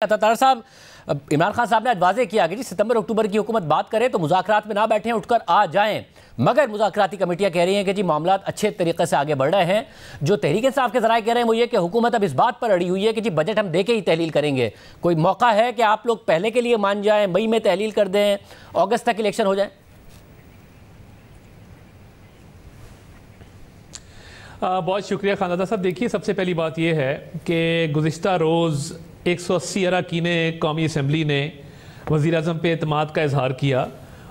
तार साहब, इमरान खान साहब ने आज वाज़ेह किया कि जी सितंबर अक्टूबर की हुकूमत बात करे तो मुज़ाकरात में ना बैठें, उठकर आ जाएं। मगर मुज़ाकराती कमेटियां कह रही हैं कि जी मामला अच्छे तरीके से आगे बढ़ रहे हैं। जो तहरीक इंसाफ के ज़राए कह रहे हैं वो ये कि हुकूमत अब इस बात पर अड़ी हुई है कि जी बजट हम दे के ही तहलील करेंगे। कोई मौका है कि आप लोग पहले के लिए मान जाएं, मई में तहलील कर दें, अगस्त तक इलेक्शन हो जाए? बहुत शुक्रिया खानदादा साहब। देखिए, सबसे पहली बात यह है कि गुज़िश्ता रोज़ 180 अरकान कौमी असम्बली ने वज़ीर-ए-आज़म पे एतमाद का इजहार किया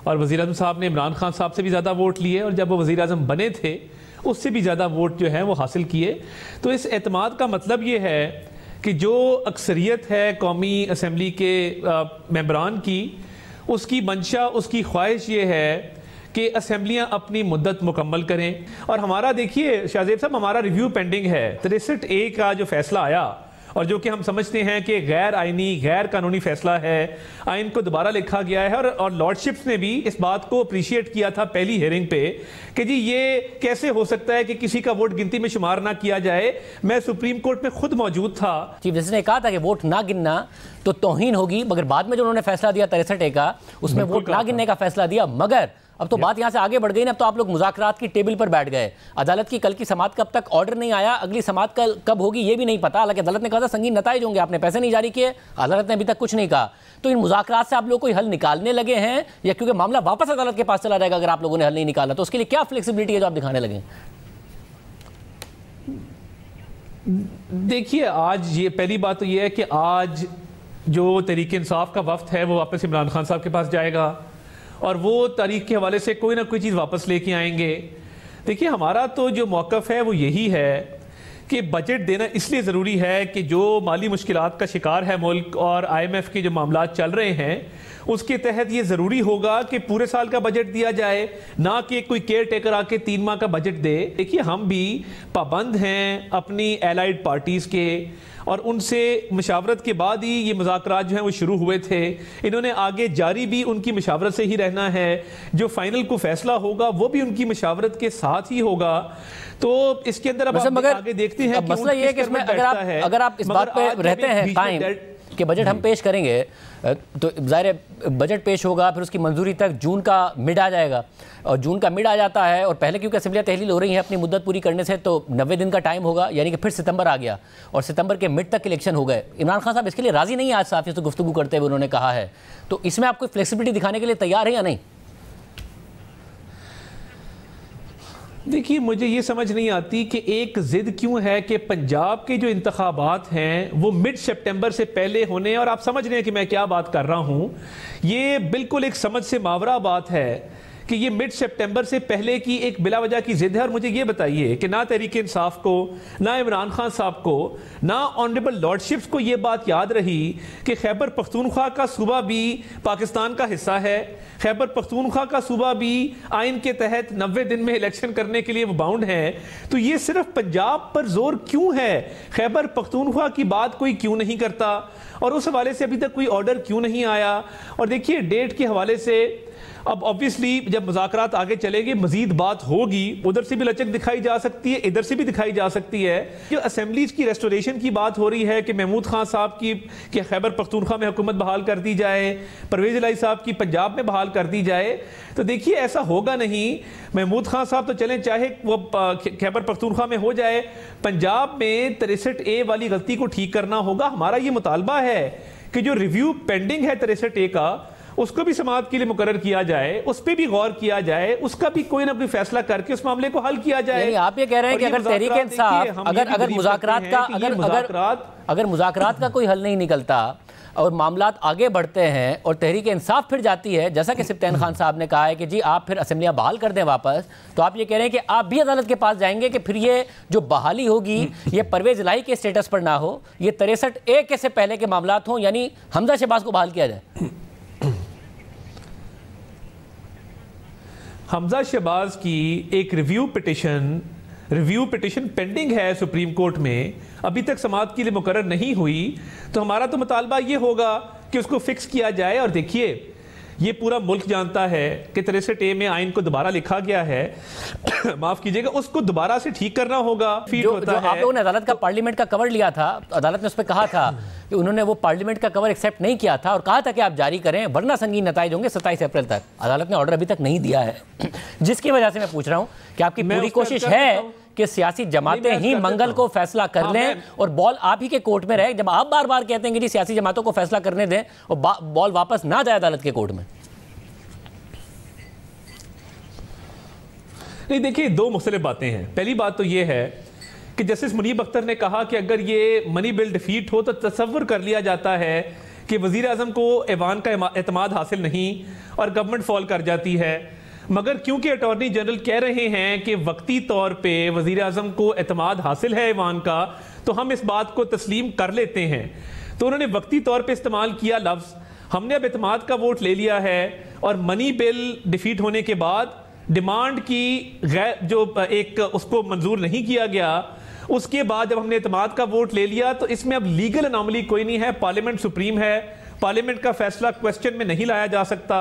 और वज़ीर-ए-आज़म साहब ने इमरान खान साहब से भी ज़्यादा वोट लिए और जब वो वज़ीर-ए-आज़म बने थे उससे भी ज़्यादा वोट जो है वो हासिल किए। तो इस एतमाद का मतलब ये है कि जो अक्सरियत है कौमी असम्बली के मेंबरान की, उसकी मंशा, उसकी ख्वाहिश ये है कि असम्बलियाँ अपनी मुद्दत मुकम्मल करें। और हमारा देखिए शाहजेब साहब, हमारा रिव्यू पेंडिंग है। 63A का जो फैसला आया और जो कि हम समझते हैं कि गैर आइनी, गैर कानूनी फैसला है, आइन को दोबारा लिखा गया है और लॉर्डशिप्स ने भी इस बात को अप्रिशिएट किया था पहली हियरिंग पे कि जी ये कैसे हो सकता है कि किसी का वोट गिनती में शुमार ना किया जाए। मैं सुप्रीम कोर्ट में खुद मौजूद था। चीफ जस्टिस ने कहा था कि वोट ना गिनना तो तौहीन होगी, मगर बाद में जो उन्होंने फैसला दिया 63A का, उसमें वोट ना गिनने का फैसला दिया। मगर अब तो बात यहां से आगे बढ़ गई ना, अब तो आप लोग मुज़ाकरात की टेबल पर बैठ गए। अदालत की कल की समाअत कब तक ऑर्डर नहीं आया, अगली समाअत कब होगी ये भी नहीं पता। हालांकि अदालत ने कहा था संगीन नताइज होंगे, आपने पैसे नहीं जारी किए, अदालत ने अभी तक कुछ नहीं कहा। तो इन मुज़ाकरात से आप लोग कोई हल निकालने लगे हैं या क्योंकि मामला वापस अदालत के पास चला जाएगा अगर आप लोगों ने हल नहीं निकाला? तो उसके लिए क्या फ्लेक्सिबिलिटी है जो आप दिखाने लगे? देखिए, आज ये पहली बात तो ये है कि आज जो तहरीक इंसाफ का वफ्द है वो वापस इमरान खान साहब के पास जाएगा और वो तारीख के हवाले से कोई ना कोई चीज़ वापस लेके आएंगे। देखिए, हमारा तो जो मौक़िफ़ है वो यही है कि बजट देना इसलिए ज़रूरी है कि जो माली मुश्किलात का शिकार है मुल्क और IMF के जो मामलात चल रहे हैं उसके तहत ये ज़रूरी होगा कि पूरे साल का बजट दिया जाए, ना कि कोई केयर टेकर आके 3 माह का बजट दे। देखिए, हम भी पाबंद हैं अपनी एलाइड पार्टीज़ के और उनसे मशावरत के बाद ही ये मुज़ाकरात जो हैं वो शुरू हुए थे। इन्होंने आगे जारी भी उनकी मशावरत से ही रहना है। जो फाइनल को फैसला होगा वो भी उनकी मशावरत के साथ ही होगा। तो इसके अंदर अब आगे देखते हैं कि मसला ये है कि इसमें अगर आप इस बात पे रहते हैं कायम कि बजट हम पेश करेंगे तो ज़ाहिर बजट पेश होगा, फिर उसकी मंजूरी तक जून का मिड आ जाएगा और जून का मिड आ जाता है और पहले क्योंकि असेंबलियाँ तहलील हो रही हैं अपनी मुद्दत पूरी करने से, तो 90 दिन का टाइम होगा, यानी कि फिर सितंबर आ गया और सितंबर के मिड तक इलेक्शन हो गए। इमरान खान साहब इसके लिए राज़ी नहीं है, आज साफियों से गुफ्तगू करते हुए उन्होंने कहा है। तो इसमें आप कोई फ्लेक्सिबिलिटी दिखाने के लिए तैयार है या नहीं? देखिए, मुझे ये समझ नहीं आती कि एक ज़िद क्यों है कि पंजाब के जो इंतखाबात हैं वो मिड सितंबर से पहले होने, और आप समझ रहे हैं कि मैं क्या बात कर रहा हूँ। ये बिल्कुल एक समझ से मावरा बात है कि ये मिड सितंबर से पहले की एक बिला वजह की ज़िद है। और मुझे ये बताइए कि ना तहरीक इंसाफ को, ना इमरान खान साहब को, ना ऑनरेबल लॉर्डशिप्स को ये बात याद रही कि खैबर पख्तूनख्वा का सूबा भी पाकिस्तान का हिस्सा है। खैबर पख्तूनख्वा का सूबा भी आइन के तहत 90 दिन में इलेक्शन करने के लिए वो बाउंड है। तो ये सिर्फ पंजाब पर जोर क्यों है? खैबर पख्तूनख्वा की बात कोई क्यों नहीं करता और उस हवाले से अभी तक कोई ऑर्डर क्यों नहीं आया? और देखिए, डेट के हवाले से अब ऑब्वियसली जब मुज़ाकरात आगे चलेंगे मजीद बात होगी, उधर से भी लचक दिखाई जा सकती है, इधर से भी दिखाई जा सकती है। जो असेंबलीज की रेस्टोरेशन की बात हो रही है कि महमूद खान साहब की कि खैबर पख्तूनख्वा में हुकूमत बहाल कर दी जाए, परवेज़ इलाही साहब की पंजाब में बहाल कर दी जाए, तो देखिए ऐसा होगा नहीं। महमूद खान साहब तो चलें, चाहे वो खैबर पख्तूनख्वा में हो जाए, पंजाब में 63A वाली गलती को ठीक करना होगा। हमारा ये मुतालबा है कि जो रिव्यू पेंडिंग है 63A का, उसको भी समाअत के लिए मुकर्रर किया जाए, उस पर भी गौर किया जाए, उसका भी कोई ना कोई फैसला करके उस मामले को हल किया जाए। आप ये कह रहे हैं कि अगर तहरीक इंसाफ अगर मुज़ाकरात का कोई हल नहीं निकलता और मामलात आगे बढ़ते हैं और तहरीक इंसाफ फिर जाती है, जैसा कि सिप्तान खान साहब ने कहा है कि जी आप फिर असेंबलियाँ बहाल कर दें वापस, तो आप ये कह रहे हैं कि आप भी अदालत के पास जाएंगे कि फिर ये जो बहाली होगी ये परवेज़ इलाही के स्टेटस पर ना हो, ये 63A के से पहले के मामलात हों, यानी हमजा शहबाज को बहाल किया जाए। हमजा शहबाज की एक रिव्यू पिटिशन पेंडिंग है सुप्रीम कोर्ट में, अभी तक समाअत के लिए मुकर्रर नहीं हुई। तो हमारा तो मुतालबा ये होगा कि उसको फिक्स किया जाए। और देखिए, ये पूरा मुल्क जानता है कि 63A में आइन को दोबारा लिखा गया है माफ कीजिएगा, उसको दोबारा से ठीक करना होगा। जो आप लोगों ने अदालत का पार्लियामेंट का कवर लिया था, अदालत ने उस पर कहा था कि उन्होंने वो पार्लियामेंट का कवर एक्सेप्ट नहीं किया था और कहा था कि आप जारी करें वरना संगीन नताइज होंगे 27 अप्रैल तक। अदालत ने ऑर्डर अभी तक नहीं दिया है, जिसकी वजह से मैं पूछ रहा हूं कि आपकी पूरी कोशिश है कि सियासी जमातें ही मंगल को फैसला कर लें और बॉल आप ही के कोर्ट में रहे, जब आप बार बार कहते हैं कि जी सियासी जमातों को फैसला करने दें और बॉल वापस ना जाए अदालत के कोर्ट में। नहीं, देखिए, दो मुख्तलिफ बातें हैं। पहली बात तो यह है कि जस्टिस मुनीब अख्तर ने कहा कि अगर ये मनी बिल डिफीट हो तो तसव्वुर कर लिया जाता है कि वजीर आजम को ऐवान का एतमाद हासिल नहीं और गवर्नमेंट फॉल कर जाती है। मगर क्योंकि अटॉर्नी जनरल कह रहे हैं कि वक्ती तौर पे वजीर आजम को एतमाद हासिल है ऐवान का, तो हम इस बात को तस्लीम कर लेते हैं। तो उन्होंने वक्ती तौर पे इस्तेमाल किया लफ्ज़, हमने अब एतमाद का वोट ले लिया है और मनी बिल डिफीट होने के बाद डिमांड की जो एक उसको मंजूर नहीं किया गया, उसके बाद जब हमने एतमाद का वोट ले लिया तो इसमें अब लीगल अनॉमली कोई नहीं है। पार्लियामेंट सुप्रीम है, पार्लियामेंट का फैसला क्वेश्चन में नहीं लाया जा सकता,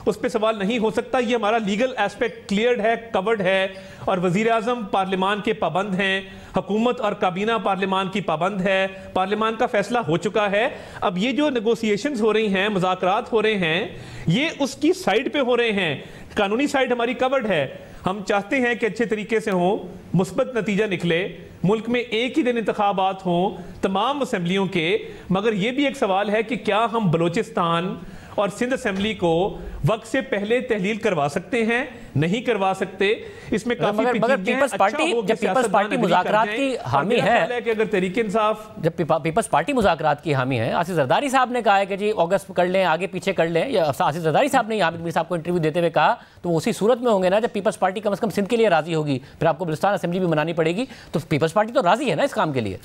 उस पर सवाल नहीं हो सकता। ये हमारा लीगल एस्पेक्ट क्लियर्ड है, कवर्ड है और वजीर आजम पार्लियामान के पाबंद हैं, हुकूमत और काबीना पार्लियामान की पाबंद है, पार्लियामान का फैसला हो चुका है। अब ये जो नेगोशिएशंस हो रही हैं, मुज़ाकरात हो रहे हैं, ये उसकी साइड पे हो रहे हैं। कानूनी साइड हमारी कवर्ड है। हम चाहते हैं कि अच्छे तरीके से हो, मुस्बत नतीजा निकले, मुल्क में एक ही दिन इंतखाबात हों तमाम असेंबलियों के। मगर यह भी एक सवाल है कि क्या हम बलोचिस्तान और सिंध असेंबली को वक्त से पहले तहलील करवा सकते हैं, नहीं करवा सकते। इसमें काफी मगर पीपल्स पार्टी, जब पीपल्स पार्टी मुज़ाकरात की हामी है कि अगर तहरीक इंसाफ, जब पीपल्स पार्टी मुज़ाकरात की हामी है, आसिफ जरदारी साहब ने कहा है कि जी अगस्त कर लें, आगे पीछे कर लें, या आसिफ जरदारी साहब ने हामिद मीर साहब को इंटरव्यू देते हुए कहा, तो वो उसी सूरत में होंगे ना जब पीपल्स पार्टी कम से कम सिंध के लिए राजी होगी, फिर आपको बलूचिस्तान असेंबली भी बनानी पड़ेगी। तो पीपल्स पार्टी तो राजी है ना इस काम के लिए।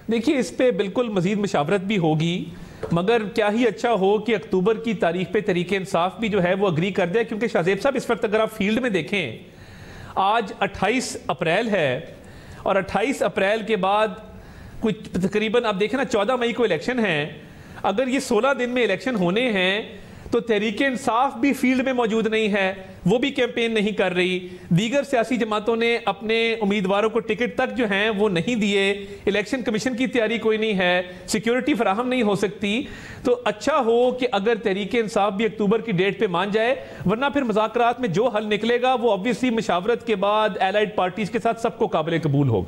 देखिए, इस पे बिल्कुल मजीद मशावरत भी होगी, मगर क्या ही अच्छा हो कि अक्टूबर की तारीख पे तहरीक इंसाफ भी जो है वो अग्री कर दे। क्योंकि शाहजेब साहब, इस वक्त अगर आप फील्ड में देखें, आज 28 अप्रैल है और 28 अप्रैल के बाद कुछ तकरीबन आप देखें ना 14 मई को इलेक्शन है। अगर ये 16 दिन में इलेक्शन होने हैं तो तहरीक इंसाफ भी फील्ड में मौजूद नहीं है, वो भी कैंपेन नहीं कर रही। दीगर सियासी जमातों ने अपने उम्मीदवारों को टिकट तक जो हैं वो नहीं दिए। इलेक्शन कमीशन की तैयारी कोई नहीं है, सिक्योरिटी फराहम नहीं हो सकती। तो अच्छा हो कि अगर तहरीक इंसाफ भी अक्टूबर की डेट पे मान जाए, वरना फिर मुज़ाकरात में जो हल निकलेगा वो ऑब्वियसली मशावरत के बाद एलाइड पार्टीज के साथ सबको काबिल कबूल होगा।